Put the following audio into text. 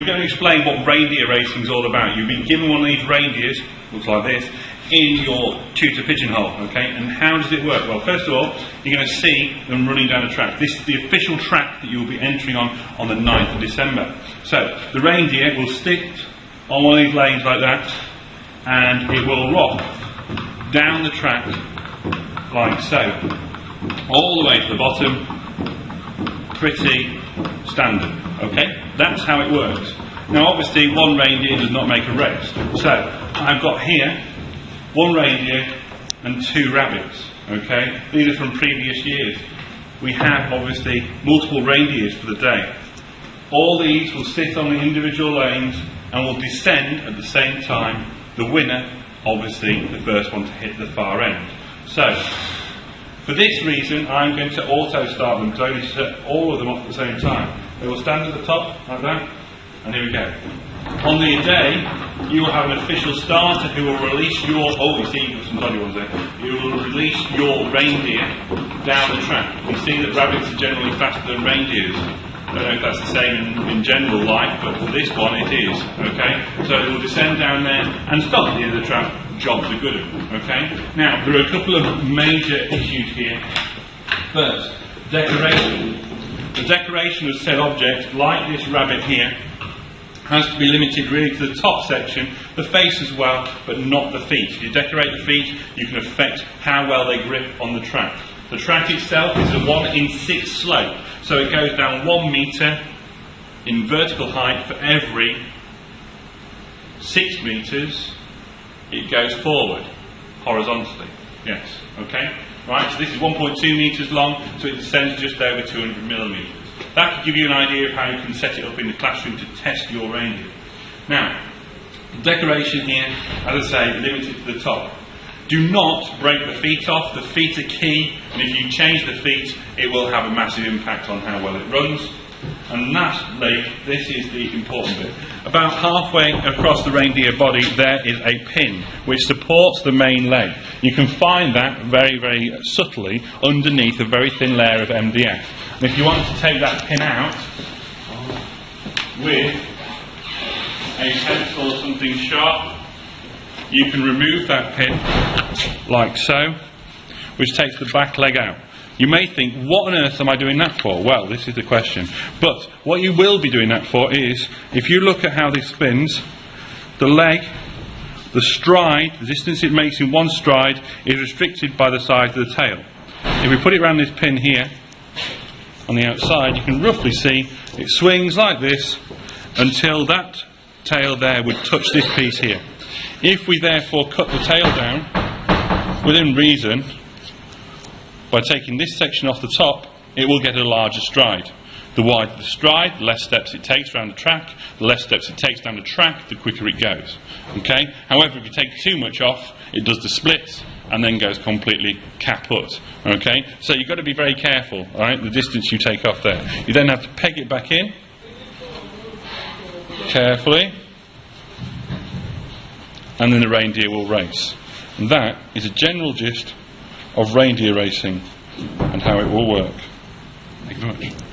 We're going to explain what reindeer racing is all about. You've been given one of these reindeers, looks like this, in your tutor pigeonhole, okay? And how does it work? Well, first of all, you're going to see them running down a track. This is the official track that you'll be entering on the 9th of December. So, the reindeer will stick on one of these lanes like that, and it will rock down the track like so, all the way to the bottom. Pretty standard, okay? That's how it works. Now obviously one reindeer does not make a race, so I've got here one reindeer and 2 rabbits, okay? These are from previous years. We have obviously multiple reindeers for the day. All these will sit on the individual lanes and will descend at the same time. The winner, obviously the first one to hit the far end. So for this reason, I'm going to auto start them, so I only set all of them off at the same time. They will stand at the top, like that, and here we go. On the day, you will have an official starter who will release your, oh, you see, some dodgy ones there. You will release your reindeer down the track. You see that rabbits are generally faster than reindeers. I don't know if that's the same in general life, but for this one it is, okay? So it will descend down there and stop at the end of the track. Jobs are good, okay? Now, there are a couple of major issues here. First, decoration. The decoration of said object, like this rabbit here, has to be limited really to the top section, the face as well, but not the feet. If you decorate the feet, you can affect how well they grip on the track. The track itself is a 1-in-6 slope, so it goes down 1 metre in vertical height for every 6 metres it goes forward, horizontally. Yes, okay? Right, so this is 1.2 metres long, so it descends just over 200 millimetres. That could give you an idea of how you can set it up in the classroom to test your reindeer. Now, the decoration here, as I say, limited to the top. Do not break the feet off. The feet are key, and if you change the feet, it will have a massive impact on how well it runs. And lastly, this is the important bit. About halfway across the reindeer body, there is a pin which supports the main leg. You can find that very, very subtly underneath a very thin layer of MDF. And if you want to take that pin out with a pencil or something sharp, you can remove that pin like so, which takes the back leg out. You may think, what on earth am I doing that for? Well, this is the question. But what you will be doing that for is, if you look at how this spins, the leg, the stride, the distance it makes in one stride, is restricted by the size of the tail. If we put it around this pin here, on the outside, you can roughly see it swings like this until that tail there would touch this piece here. If we therefore cut the tail down, within reason, by taking this section off the top, it will get a larger stride. The wider the stride, the less steps it takes around the track. The less steps it takes down the track, the quicker it goes. Okay? However, if you take too much off, it does the splits and then goes completely kaput. Okay? So you've got to be very careful, alright, the distance you take off there. You then have to peg it back in carefully, and then the reindeer will race. And that is a general gist of reindeer racing and how it will work. Thank you very much.